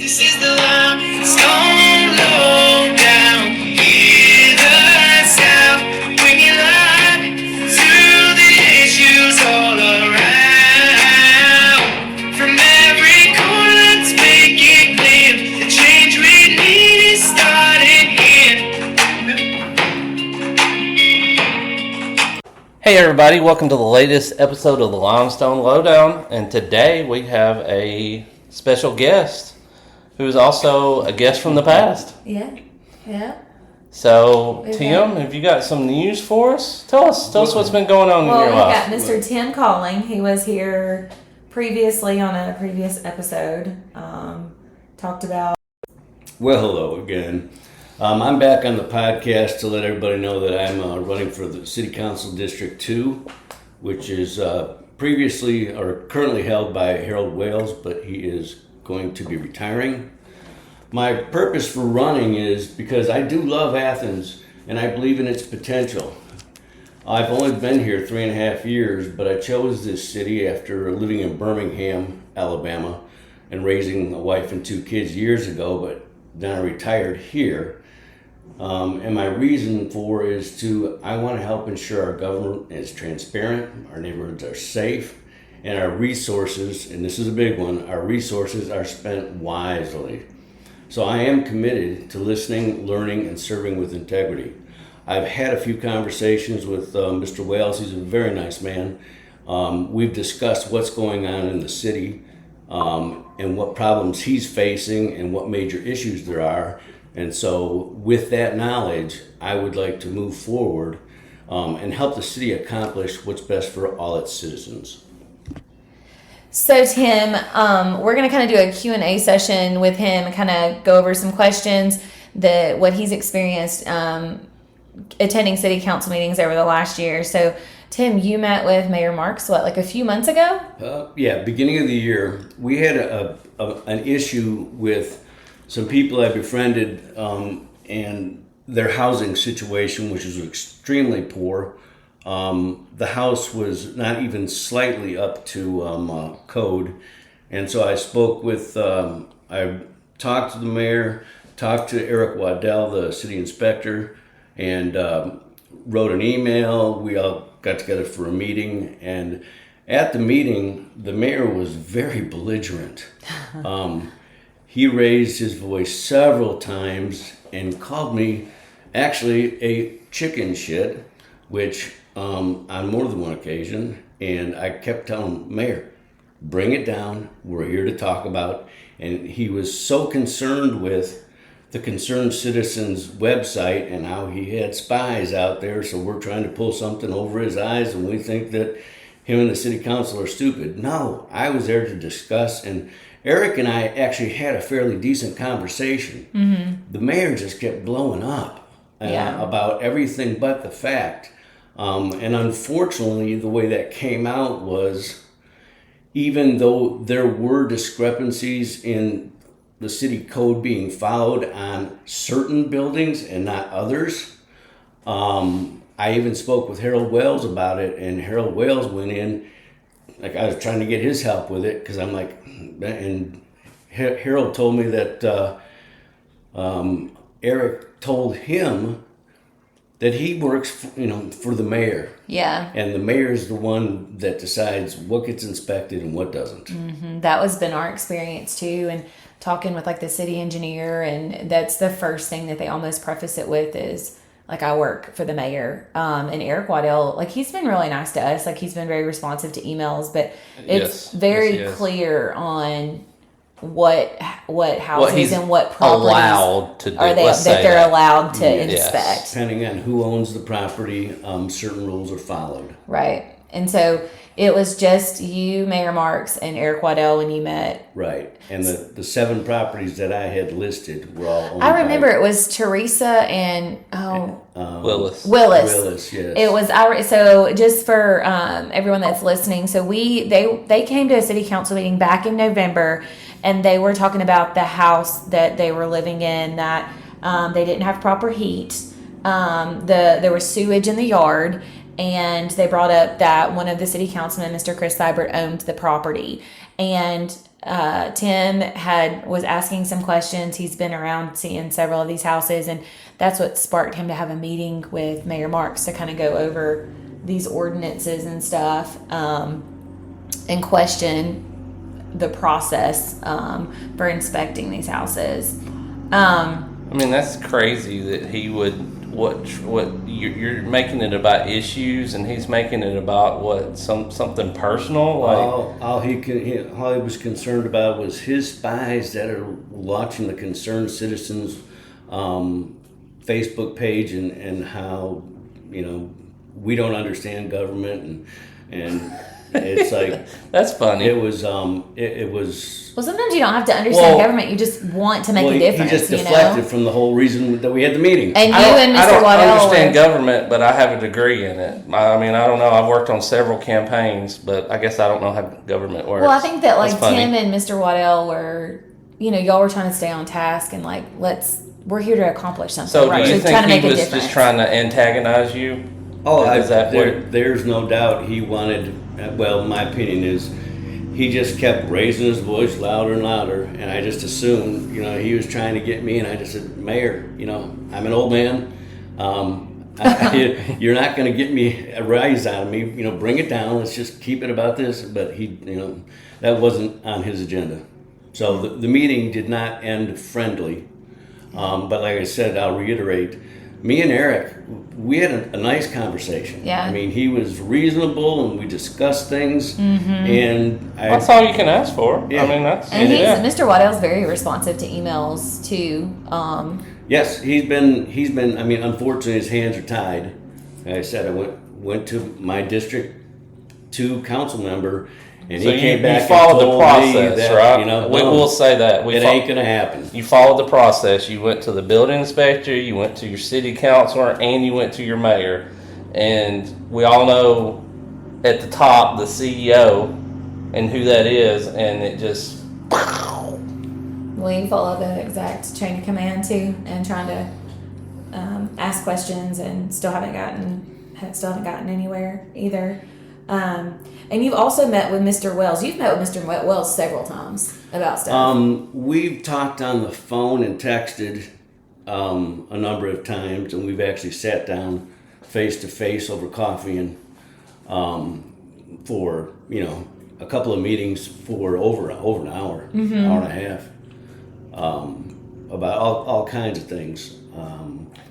This is the limestone lowdown. Hear the sound when you lie to the issues all around. From every corner, let's make it clear. The change we need is starting here. Hey everybody, welcome to the latest episode of the Limestone Lowdown, and today we have a special guest who's also a guest from the past. Yeah. So, Tim, have you got some news for us? Tell us what's been going on in your life. We've got Mr. Tim Colling. He was here previously on a previous episode. Talked about... Well, hello again. I'm back on the podcast to let everybody know that I'm running for the City Council District 2, which is previously or currently held by Harold Wales, but he is going to be retiring. My purpose for running is because I do love Athens and I believe in its potential. I've only been here 3.5 years, but I chose this city after living in Birmingham, Alabama, and raising a wife and 2 kids years ago, but then I retired here. And my reason for is I want to help ensure our government is transparent, our neighborhoods are safe, and our resources, and this is a big one, our resources are spent wisely. So I am committed to listening, learning, and serving with integrity. I've had a few conversations with Mr. Wales. He's a very nice man. We've discussed what's going on in the city and what problems he's facing and what major issues there are. And so with that knowledge, I would like to move forward and help the city accomplish what's best for all its citizens. So, Tim, we're going to kind of do a Q&A session with him and kind of go over some questions, what he's experienced attending city council meetings over the last year. So, Tim, you met with Mayor Marks, like a few months ago? Yeah, beginning of the year. We had an issue with some people I befriended and their housing situation, which was extremely poor. The house was not even slightly up to code. And so I spoke with, I talked to the mayor, talked to Eric Waddell, the city inspector, and wrote an email. We all got together for a meeting. And at the meeting, the mayor was very belligerent. He raised his voice several times and called me actually a chicken shit, which on more than one occasion, and I kept telling him, Mayor, bring it down, we're here to talk about, and he was so concerned with the Concerned Citizens website and how he had spies out there, so we're trying to pull something over his eyes and we think that him and the city council are stupid. No, I was there to discuss, and Eric and I actually had a fairly decent conversation. Mm-hmm. The mayor just kept blowing up about everything but the fact. And unfortunately, the way that came out was, even though there were discrepancies in the city code being followed on certain buildings and not others, I even spoke with Harold Wales about it, and Harold Wales went in, like I was trying to get his help with it, because I'm like, and Harold told me that Eric told him that he works, for the mayor. Yeah. And the mayor is the one that decides what gets inspected and what doesn't. Mm-hmm. That has been our experience too. And talking with the city engineer, and that's the first thing that they almost preface it with is I work for the mayor. And Eric Waddell, he's been really nice to us. He's been very responsive to emails, but it's very clear on what houses and what properties allowed to do, that they're allowed to inspect. Yes. Depending on who owns the property, certain rules are followed. Right. And so it was just you, Mayor Marks, and Eric Waddell when you met. Right. And the 7 properties that I had listed were all owned I remember it was Teresa and Willis. Willis, yes. It was so just for everyone that's listening. So they came to a city council meeting back in November, and they were talking about the house that they were living in, that they didn't have proper heat. There was sewage in the yard, and they brought up that one of the city councilmen, Mr. Chris Seibert, owned the property. And Tim was asking some questions. He's been around seeing several of these houses, and that's what sparked him to have a meeting with Mayor Marks to kind of go over these ordinances and stuff, and question the process for inspecting these houses. I mean, that's crazy that he would. What you're making it about issues, and he's making it about something personal. Like all he was concerned about was his spies that are watching the Concerned Citizens Facebook page, and how we don't understand government, and it's like that's funny. It was it was. Well, sometimes you don't have to understand government. You just want to make a difference. He just deflected from the whole reason that we had the meeting. And you and Mr. I don't Waddell understand government, but I have a degree in it. I mean, I don't know. I've worked on several campaigns, but I guess I don't know how government works. Well, I think that Tim and Mr. Waddell were, y'all were trying to stay on task and we're here to accomplish something. So right? do you think he was just trying to antagonize you? Oh, there's no doubt he wanted. Well, my opinion is, he just kept raising his voice louder and louder, and I just assumed, he was trying to get me, and I just said, Mayor, I'm an old man. You're not going to get me a rise out of me. Bring it down. Let's just keep it about this. But he, that wasn't on his agenda. So the meeting did not end friendly. But like I said, I'll reiterate, me and Eric, we had a nice conversation. Yeah. I mean, he was reasonable, and we discussed things. And that's all you can ask for. Yeah. I mean, that's. And Mr. Waddell's very responsive to emails too. Yes, he's been. I mean, unfortunately, his hands are tied. Like I said, I went to my District 2 council member, and so he came back. You followed and told the process, me that, right? We'll say that it ain't gonna happen. You followed the process. You went to the building inspector. You went to your city councilor, and you went to your mayor. And we all know at the top the CEO and who that is, and it just. Well, you follow the exact chain of command too, and trying to ask questions, and still haven't gotten anywhere either. And you've also met with Mr. Wells. You've met with Mr. Wells several times about stuff. We've talked on the phone and texted a number of times, and we've actually sat down face to face over coffee and for a couple of meetings for over an hour, hour and a half, about all kinds of things.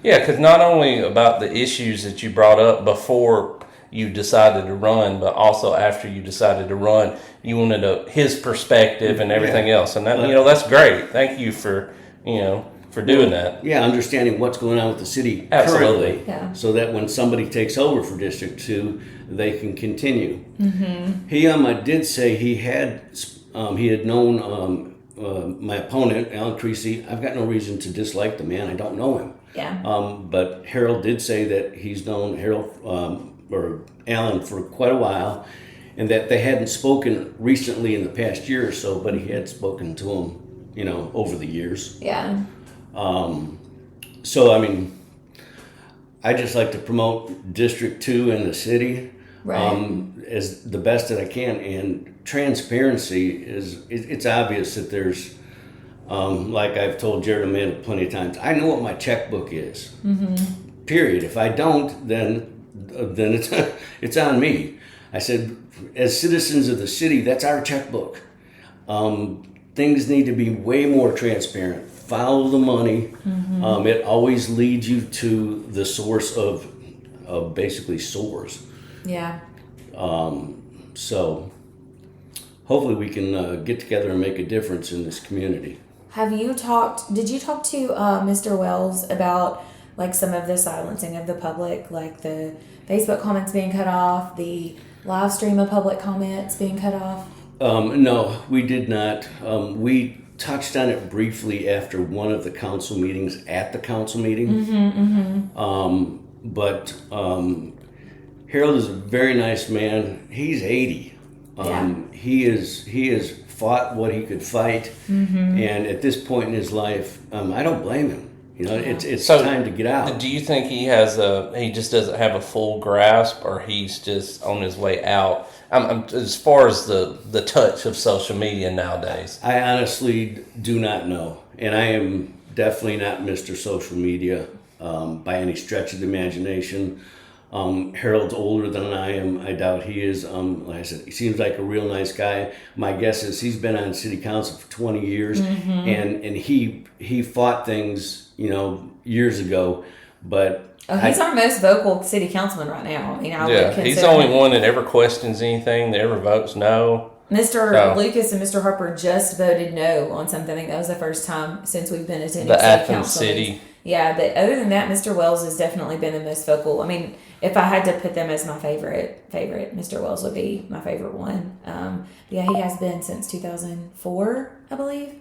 Yeah, because not only about the issues that you brought up before you decided to run, but also after you decided to run, you wanted his perspective and everything else, and that that's great. Thank you for doing that. Yeah, understanding what's going on with the city currently, so that when somebody takes over for District 2, they can continue. He did say he had known my opponent, Alan Creasy. I've got no reason to dislike the man. I don't know him. Yeah. But Harold did say that he's known or Alan for quite a while, and that they hadn't spoken recently in the past year or so, but he had spoken to him, over the years. Yeah. So, I mean, I just like to promote District 2 and the city as the best that I can. And transparency it's obvious that there's, like I've told Jared Amanda plenty of times, I know what my checkbook is. Period. If I don't, then it's on me. I said, as citizens of the city, that's our checkbook. Things need to be way more transparent. Follow the money. It always leads you to the source of basically sores. Yeah. So hopefully we can get together and make a difference in this community. Did you talk to Mr. Wells about some of the silencing of the public, like the Facebook comments being cut off, the live stream of public comments being cut off? No, we did not. We touched on it briefly after one of the council meetings at the council meeting. But Harold is a very nice man. He's 80. He has fought what he could fight, and at this point in his life, I don't blame him. It's time to get out. Do you think he just doesn't have a full grasp, or he's just on his way out? as far as the touch of social media nowadays. I honestly do not know, and I am definitely not Mr. Social Media by any stretch of the imagination. Harold's older than I am. I doubt he is. Like I said, he seems like a real nice guy. My guess is he's been on city council for 20 years, and he fought things, years ago, but. He's our most vocal city councilman right now. I mean, I would consider he's the only him. one that ever questions anything, that ever votes no. Mr. Lucas and Mr. Harper just voted no on something. I think that was the first time since we've been attending The city Athens council City. meetings. Yeah, but other than that, Mr. Wells has definitely been the most vocal. I mean, if I had to put them as my favorite, Mr. Wells would be my favorite one. Yeah, he has been since 2004, I believe.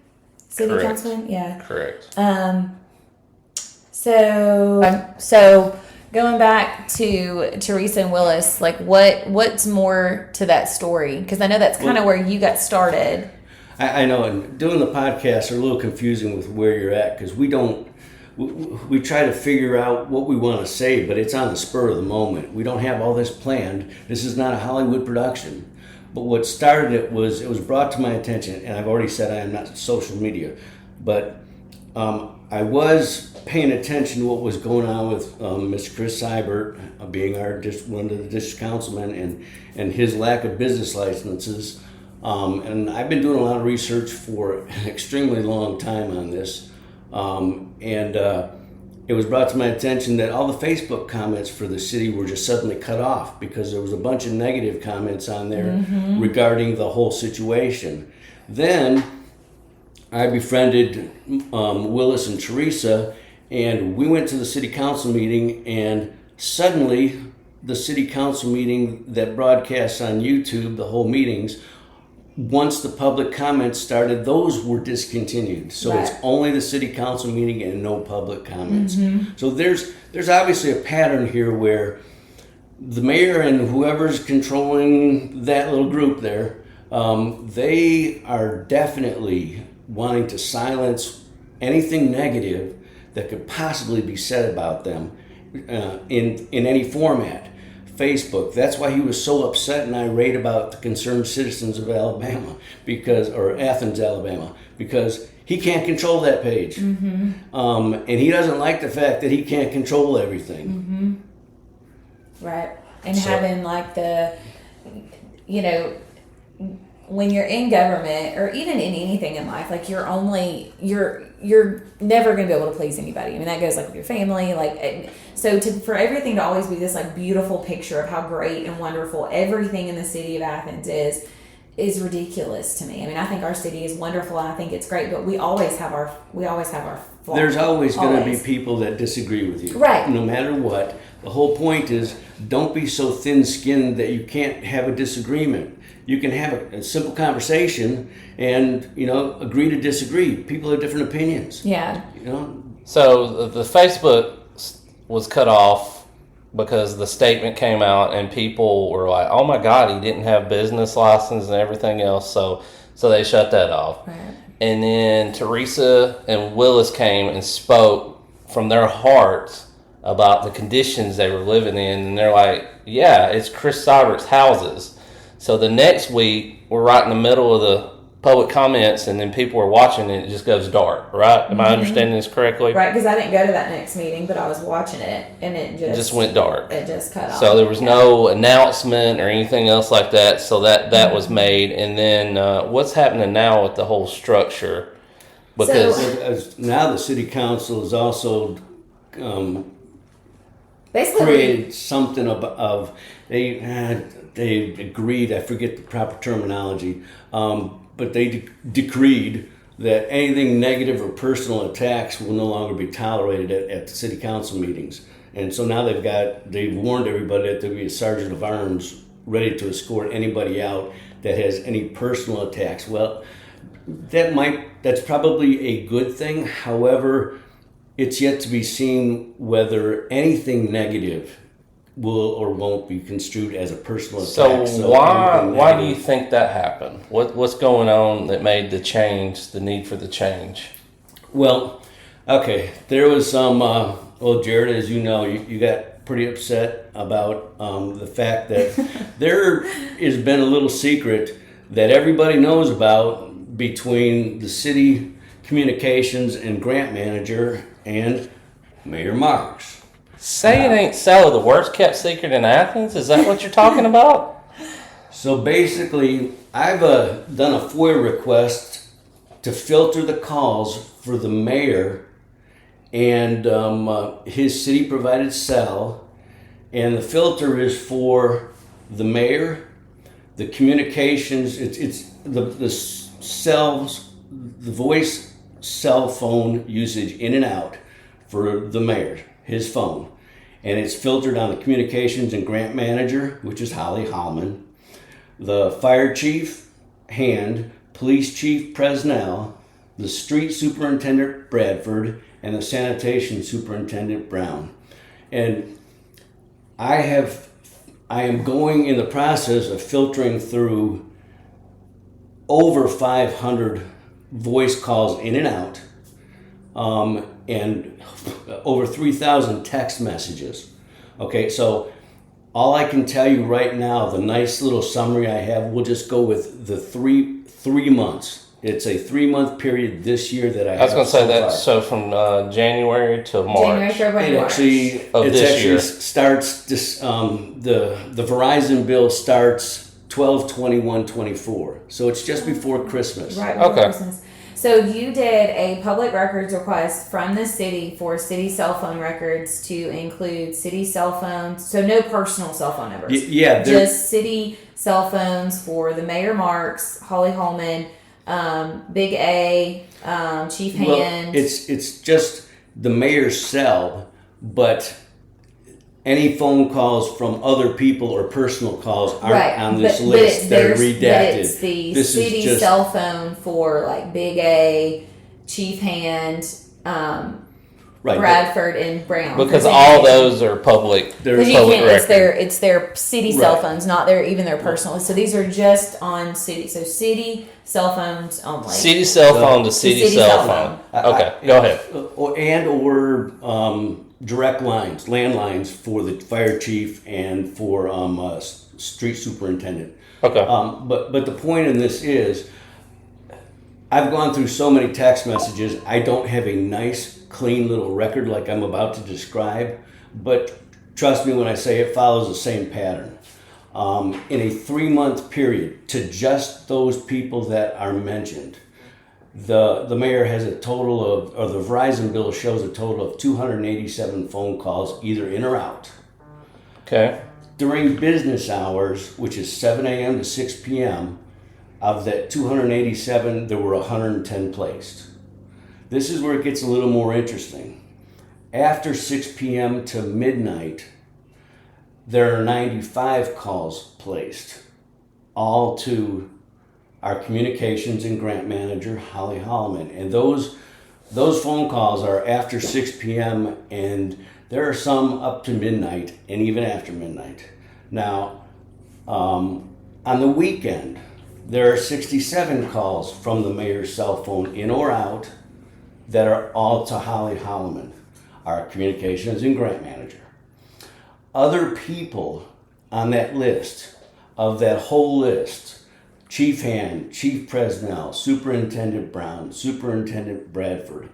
City Correct. councilman, yeah. Correct. So going back to Teresa and Willis, like what's more to that story? Because I know that's kind of where you got started. I know, and doing the podcast are a little confusing with where you're at because we try to figure out what we want to say, but it's on the spur of the moment. We don't have all this planned. This is not a Hollywood production. But what started it was brought to my attention, and I've already said I am not social media, but I was paying attention to what was going on with Mr. Chris Seibert being one of the district councilmen and his lack of business licenses. And I've been doing a lot of research for an extremely long time on this. It was brought to my attention that all the Facebook comments for the city were just suddenly cut off because there was a bunch of negative comments on there regarding the whole situation. Then I befriended Willis and Teresa, and we went to the city council meeting, and suddenly the city council meeting that broadcasts on YouTube, the whole meetings, once the public comments started, those were discontinued. So It's only the city council meeting and no public comments. So there's obviously a pattern here where the mayor and whoever's controlling that little group there, they are definitely wanting to silence anything negative that could possibly be said about them in any format. Facebook. That's why he was so upset and irate about the concerned citizens of Alabama, or Athens, Alabama, because he can't control that page. And he doesn't like the fact that he can't control everything. Right. And having like when you're in government or even in anything in life, like you're never going to be able to please anybody. I mean, that goes like with your family, for everything to always be this like beautiful picture of how great and wonderful everything in the city of Athens is ridiculous to me. I mean, I think our city is wonderful and I think it's great, but we always have our flaws. There's always going to be people that disagree with you. Right. No matter what. The whole point is don't be so thin-skinned that you can't have a disagreement. You can have a simple conversation and, agree to disagree. People have different opinions. Yeah. So the Facebook was cut off because the statement came out and people were like, oh my God, he didn't have business license and everything else. So they shut that off. Right. And then Teresa and Willis came and spoke from their hearts about the conditions they were living in. And they're like, yeah, it's Chris Seibert's houses. So the next week, we're right in the middle of the public comments, and then people are watching, and it just goes dark, right? Am I understanding this correctly? Right, because I didn't go to that next meeting, but I was watching it, and it just went dark. It just cut off. So there was no announcement or anything else like that, so that was made. And then what's happening now with the whole structure? Because now the city council has also basically created something of they agreed, I forget the proper terminology, but they decreed that anything negative or personal attacks will no longer be tolerated at the city council meetings. And so now they've warned everybody that there'll be a sergeant of arms ready to escort anybody out that has any personal attacks. Well, that's probably a good thing. However, it's yet to be seen whether anything negative will or won't be construed as a personal attack. So why do you think that happened? What's going on that made the change, the need for the change? Well, okay, there was some. Jared, as you know, you got pretty upset about the fact that there has been a little secret that everybody knows about between the city communications and grant manager and Mayor Marks. Say it ain't so. The worst kept secret in Athens? Is that what you're talking about? So basically, I've done a FOIA request to filter the calls for the mayor and his city provided cell, and the filter is for the mayor, the communications. It's the cells, the voice cell phone usage in and out for the mayor, his phone, and it's filtered on the communications and grant manager, which is Holly Hallman, the fire chief, Hand, police chief, Presnell, the street superintendent, Bradford, and the sanitation superintendent, Brown. And I am going in the process of filtering through over 500 voice calls in and out, and over 3,000 text messages. Okay, so all I can tell you right now, the nice little summary I have, we'll just go with the three months. It's a 3-month period this year that I was going to say that. So from January to March. January, February, It March. actually, Of it this actually year. starts this. The Verizon bill starts 12/21/24, so it's just before Christmas. Right before Okay. Christmas. So you did a public records request from the city for city cell phone records to include city cell phones, so no personal cell phone numbers. Yeah, they're- just city cell phones for the Mayor Marks, Holly Holman, Big A, Chief well, Hand. it's just the mayor's cell, but any phone calls from other people or personal calls aren't on this list. They're redacted. But it's the This is city just- cell phone for like Big A, Chief Hand, Right. Bradford, and Brown. Because For all sanitation. those are public. They're Because you public can't, it's record. it's their city cell Right. phones, not their personal. So these are just on city. So city cell phones only. City cell phone to city city cell cell phone. phone. Okay, go ahead. or direct lines, landlines for the fire chief and for street superintendent. Okay. But the point in this is, I've gone through so many text messages. I don't have a nice, clean little record like I'm about to describe, but trust me when I say it follows the same pattern. In a 3-month period, to just those people that are mentioned, the mayor has a total of, or the Verizon bill shows a total of 287 phone calls, either in or out. Okay. During business hours, which is 7 a.m. to 6 p.m., of that 287, there were 110 placed. This is where it gets a little more interesting. After 6 p.m. to midnight, there are 95 calls placed, all to our communications and grant manager, Holly Holloman. And those phone calls are after 6 p.m. and there are some up to midnight and even after midnight. Now, on the weekend, there are 67 calls from the mayor's cell phone in or out that are all to Holly Holloman, our communications and grant manager. Other people on that list, of that whole list, Chief Hand, Chief Presnell, Superintendent Brown, Superintendent Bradford,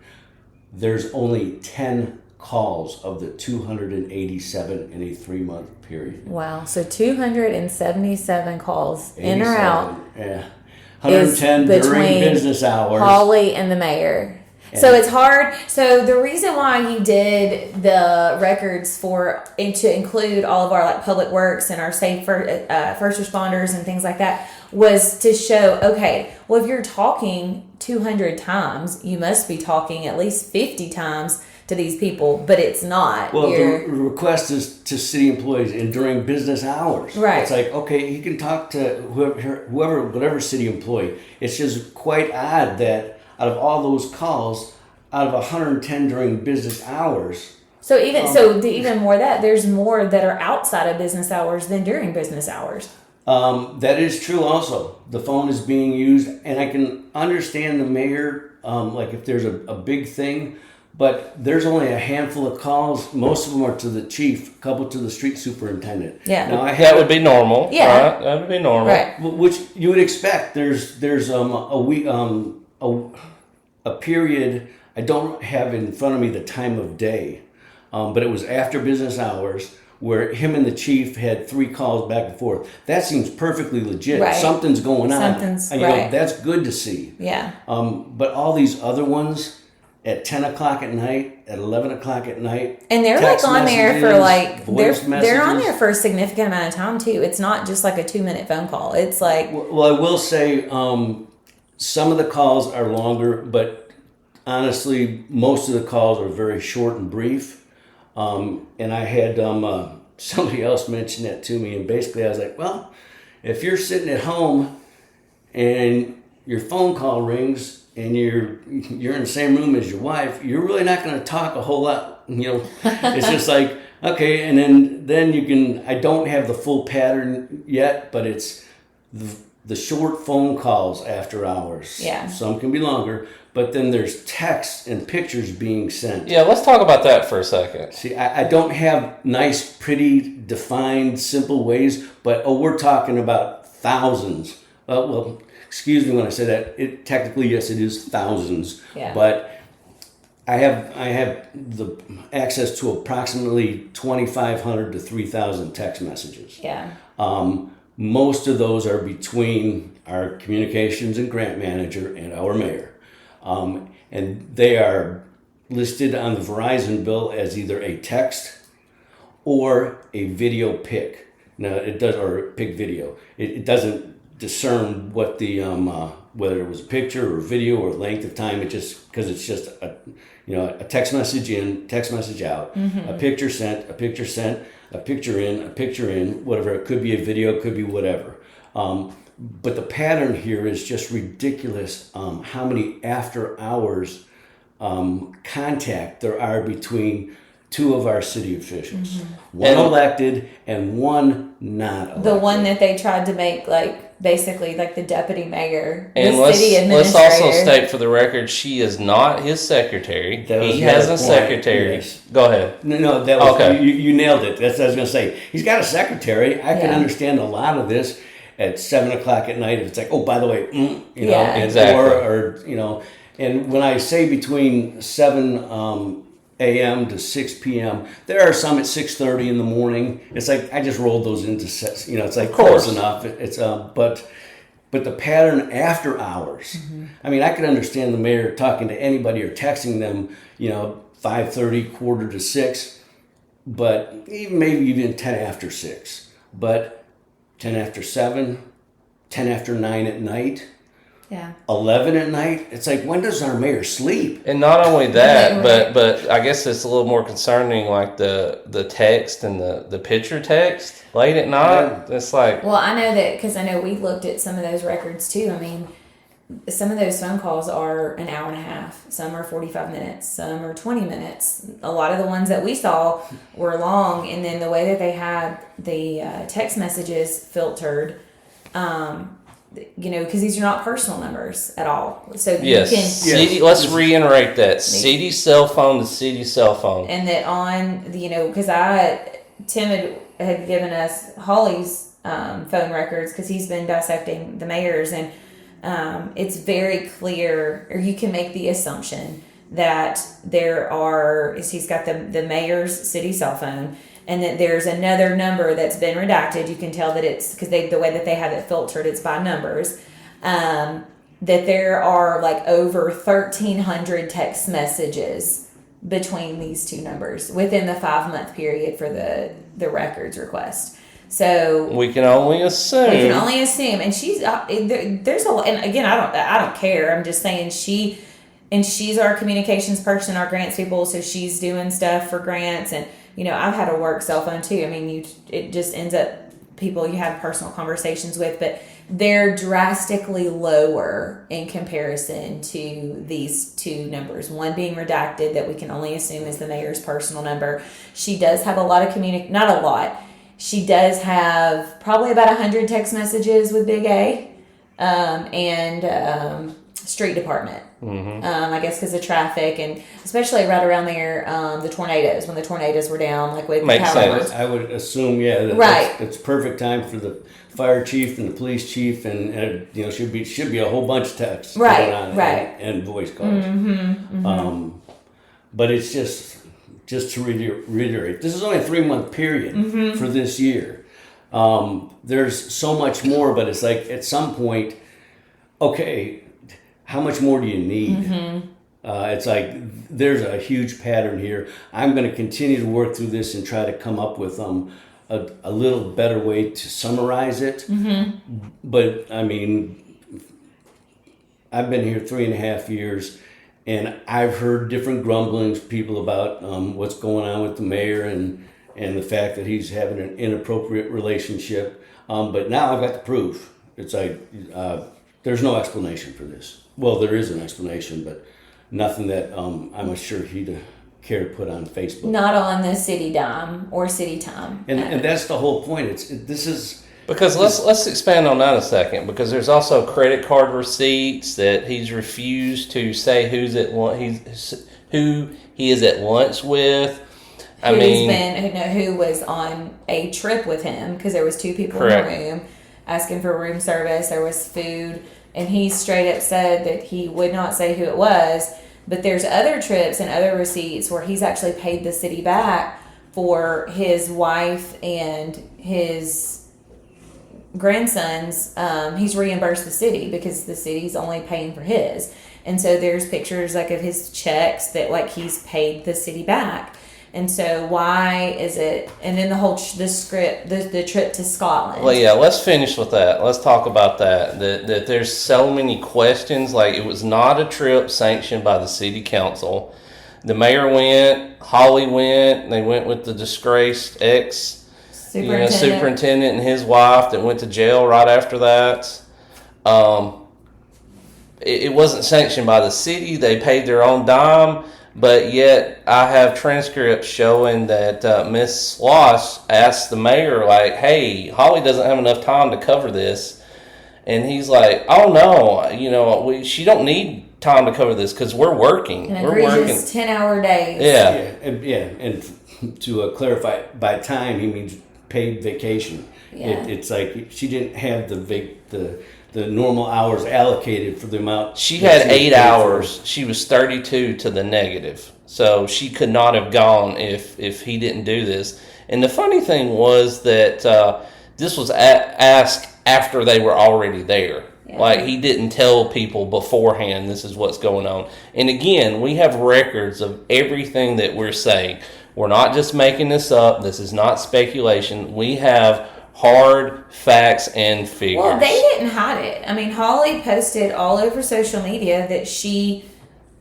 there's only 10 calls of the 287 in a 3-month period. Wow. So 277 calls in or 87, out. Yeah. 110 during between business hours. Holly and the mayor. So it's hard. So the reason why you did the records and to include all of our like public works and our safe first responders and things like that was to show, okay, well, if you're talking 200 times, you must be talking at least 50 times to these people, but it's not. Well, the request is to city employees and during business hours. Right. It's like, okay, he can talk to whatever city employee. It's just quite odd that out of all those calls, out of 110 during business hours. So even more that there's more that are outside of business hours than during business hours. That is true also. The phone is being used, and I can understand the mayor, like if there's a big thing, but there's only a handful of calls. Most of them are to the chief, a couple to the street superintendent. Yeah. Now, That would be normal. Yeah. Right? That would be normal. Right. which you would expect. There's a week a period. I don't have in front of me the time of day, but it was after business hours where him and the chief had 3 calls back and forth. That seems perfectly legit. Right. Something's going on. Something's And, you know, right. that's good to see. Yeah. But all these other ones at 10 o'clock at night, at 11 o'clock at night. And they're text like on there for messages, like voice they're on messages. there for a significant amount of time too. It's not just like a 2-minute phone call. It's like Well, I will say some of the calls are longer, but honestly, most of the calls are very short and brief. And I had somebody else mention that to me, and basically I was like, well, if you're sitting at home and your phone call rings and you're in the same room as your wife, you're really not going to talk a whole lot. You know, it's just like, okay, and then you can. I don't have the full pattern yet, but it's the short phone calls after hours. Yeah. Some can be longer, but then there's texts and pictures being sent. Yeah, let's talk about that for a second. See, I don't have nice, pretty, defined, simple ways, but we're talking about thousands. Well, excuse me when I say that. It technically, yes, it is thousands. Yeah. But I have the access to approximately 2,500 to 3,000 text messages. yeah. Most of those are between our communications and grant manager and our mayor. And they are listed on the Verizon bill as either a text or a video pic. Now it does, or a pic video. It doesn't discern what the whether it was a picture or video or length of time. It just, because it's just a text message in, text message out, a picture sent, a picture sent, a picture in, whatever. It could be a video, could be whatever. But the pattern here is just ridiculous. How many after hours contact there are between 2 of our city officials, one elected and one not elected. The one that they tried to make like basically like the deputy mayor, And the let's city administrator. also state for the record, she is not his secretary. That was He the has other a point, secretary. yes. Go ahead. No, that was Okay. you nailed it. That's what I was going to say. He's got a secretary. I can Yeah. understand a lot of this at 7 o'clock at night. If it's like, oh, by the way, Yeah. Exactly. or and when I say between 7 a.m. to 6 p.m., there are some at 6:30 in the morning. It's like I just rolled those into sets. It's like close enough. It's but the pattern after hours. I mean, I could understand the mayor talking to anybody or texting them, 5:30, quarter to 6, but maybe even 10 after 6. But 10 after 7, 10 after 9 at night, Yeah. 11 at night. It's like, when does our mayor sleep? And not only that, Right. but I guess it's a little more concerning, like the text and the picture text late at night. It's like, Well, I know that because I know we looked at some of those records too. I mean, some of those phone calls are an hour and a half. Some are 45 minutes. Some are 20 minutes. A lot of the ones that we saw were long. And then the way that they had the text messages filtered, because these are not personal numbers at all. So yes, you can, city, let's reiterate that. City cell phone to city cell phone. and that on the, because Tim had given us Holly's phone records because he's been dissecting the mayors, and it's very clear, or you can make the assumption that he's got the mayor's city cell phone, and that there's another number that's been redacted. You can tell that it's because the way that they have it filtered, it's by numbers. That there are like over 1,300 text messages between these two numbers within the 5-month period for the records request. So We can only assume. and she's there's a, and again, I don't care. I'm just saying she's our communications person, our grants people, so she's doing stuff for grants. And I've had a work cell phone too. I mean, it just ends up people you have personal conversations with, but they're drastically lower in comparison to these two numbers. One being redacted that we can only assume is the mayor's personal number. She does have a lot of not a lot. She does have probably about 100 text messages with Big A, and street department. I guess because of traffic, and especially right around there, the tornadoes, when the tornadoes were down, like with Makes power sense. lines. I would assume, yeah, Right. it's perfect time for the fire chief and the police chief, and you know, should be a whole bunch of texts Right, going on, right. and voice calls. But it's just to reiterate, this is only a 3-month period for this year. There's so much more, but it's like at some point, okay, how much more do you need? It's like there's a huge pattern here. I'm going to continue to work through this and try to come up with a little better way to summarize it. But I mean, I've been here 3.5 years, and I've heard different grumblings, people about what's going on with the mayor and the fact that he's having an inappropriate relationship. But now I've got the proof. It's like there's no explanation for this. Well, there is an explanation, but nothing that I'm sure he'd care to put on Facebook. Not on the city dime or city time. And that's the whole point. This is Because let's expand on that a second. Because there's also credit card receipts that he's refused to say who he is at lunch with. Who was on a trip with him, because there was 2 people Correct. in the room asking for room service. There was food, and he straight up said that he would not say who it was. But there's other trips and other receipts where he's actually paid the city back for his wife and his grandsons. He's reimbursed the city because the city's only paying for his. And so there's pictures like of his checks that like he's paid the city back. And so why is it? And then the trip to Scotland. Well, yeah, let's finish with that. Let's talk about that. That there's so many questions. Like, it was not a trip sanctioned by the city council. The mayor went, Holly went, they went with the disgraced superintendent and his wife that went to jail right after that. It wasn't sanctioned by the city. They paid their own dime. But yet, I have transcripts showing that Miss Sloss asked the mayor, like, "Hey, Holly doesn't have enough time to cover this," and he's like, "Oh no, she don't need time to cover this because we're working. And we're working 10-hour days." Yeah, and to clarify, by time he means paid vacation. Yeah. It's like she didn't have the normal hours allocated for the amount. she had 8 hours. She was 32 to the negative, so she could not have gone if he didn't do this. And the funny thing was that this was asked after they were already there. Yeah. Like, he didn't tell people beforehand this is what's going on. And again, we have records of everything that we're saying. We're not just making this up. This is not speculation. We have hard facts and figures. Well, they didn't hide it. I mean, Holly posted all over social media that she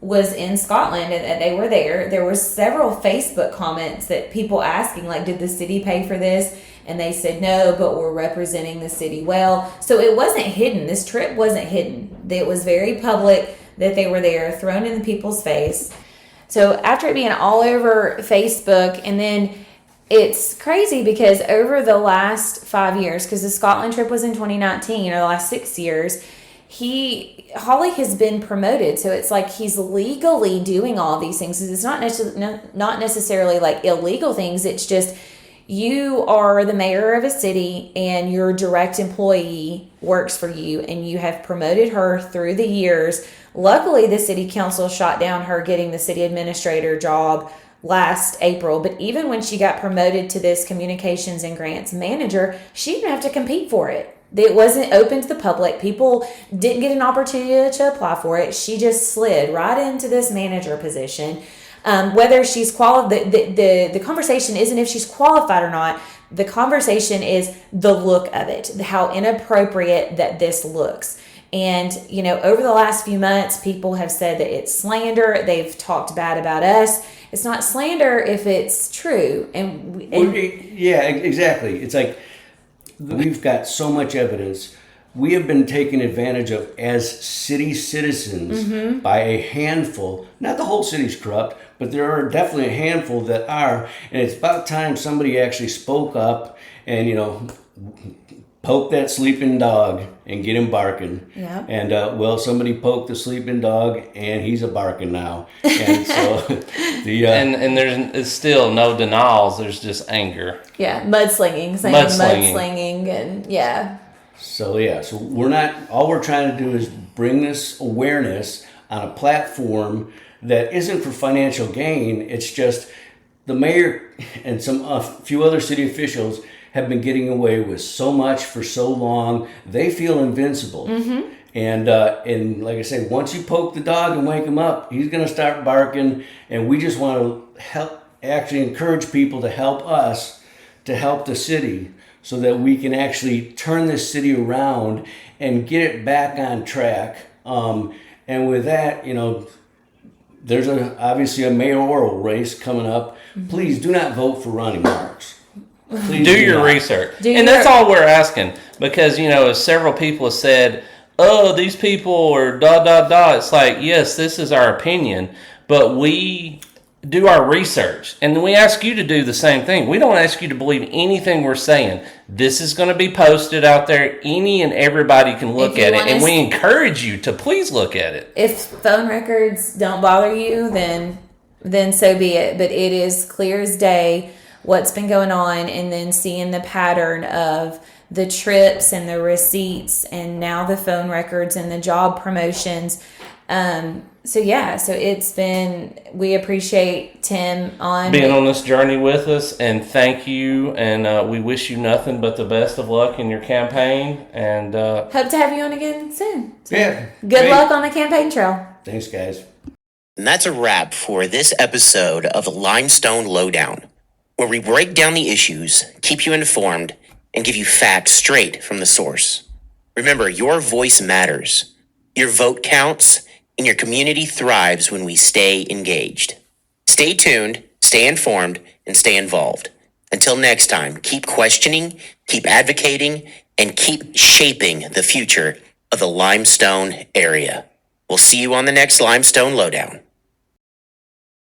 was in Scotland and that they were there. There were several Facebook comments that people asking, like, did the city pay for this? And they said no, but we're representing the city well. So it wasn't hidden. This trip wasn't hidden. It was very public that they were there, thrown in the people's face. So after it being all over Facebook, and then it's crazy because over the last 5 years, because the Scotland trip was in 2019, or the last 6 years, Holly has been promoted. So it's like he's legally doing all these things. It's not necessarily like illegal things. It's just you are the mayor of a city and your direct employee works for you, and you have promoted her through the years. Luckily, the city council shot down her getting the city administrator job last April, but even when she got promoted to this communications and grants manager, she didn't have to compete for it. It wasn't open to the public. People didn't get an opportunity to apply for it. She just slid right into this manager position. Whether she's qualified, the conversation isn't if she's qualified or not. The conversation is the look of it, how inappropriate that this looks. And, over the last few months, people have said that it's slander. They've talked bad about us. It's not slander if it's true. Yeah, exactly. It's like we've got so much evidence. We have been taken advantage of as city citizens by a handful. Not the whole city's corrupt, but there are definitely a handful that are. And it's about time somebody actually spoke up and, poke that sleeping dog and get him barking. Yeah. And somebody poked the sleeping dog and he's a barking now. And so and there's still no denials. There's just anger. Yeah, mudslinging, saying mudslinging, and yeah. So all we're trying to do is bring this awareness on a platform that isn't for financial gain. It's just the mayor and a few other city officials have been getting away with so much for so long. They feel invincible. Mm-hmm. And like I say, once you poke the dog and wake him up, he's going to start barking. And we just want to actually encourage people to help us, to help the city, so that we can actually turn this city around and get it back on track. And with that, there's obviously a mayoral race coming up. Mm-hmm. Please do not vote for Ronnie Marks. Please do your research. That's all we're asking, because, as several people have said, oh, these people are ... It's like, yes, this is our opinion, but we do our research, and we ask you to do the same thing. We don't ask you to believe anything we're saying. This is going to be posted out there. Any and everybody can look at it, and we encourage you to please look at it. If phone records don't bother you, then so be it. But it is clear as day what's been going on, and then seeing the pattern of the trips and the receipts, and now the phone records and the job promotions. So it's been, we appreciate Tim being on this journey with us, and thank you, and we wish you nothing but the best of luck in your campaign, and hope to have you on again soon. So yeah. Good luck on the campaign trail. Thanks, guys. And that's a wrap for this episode of the Limestone Lowdown, where we break down the issues, keep you informed, and give you facts straight from the source. Remember, your voice matters. Your vote counts, and your community thrives when we stay engaged. Stay tuned, stay informed, and stay involved. Until next time, keep questioning, keep advocating, and keep shaping the future of the Limestone area. We'll see you on the next Limestone Lowdown.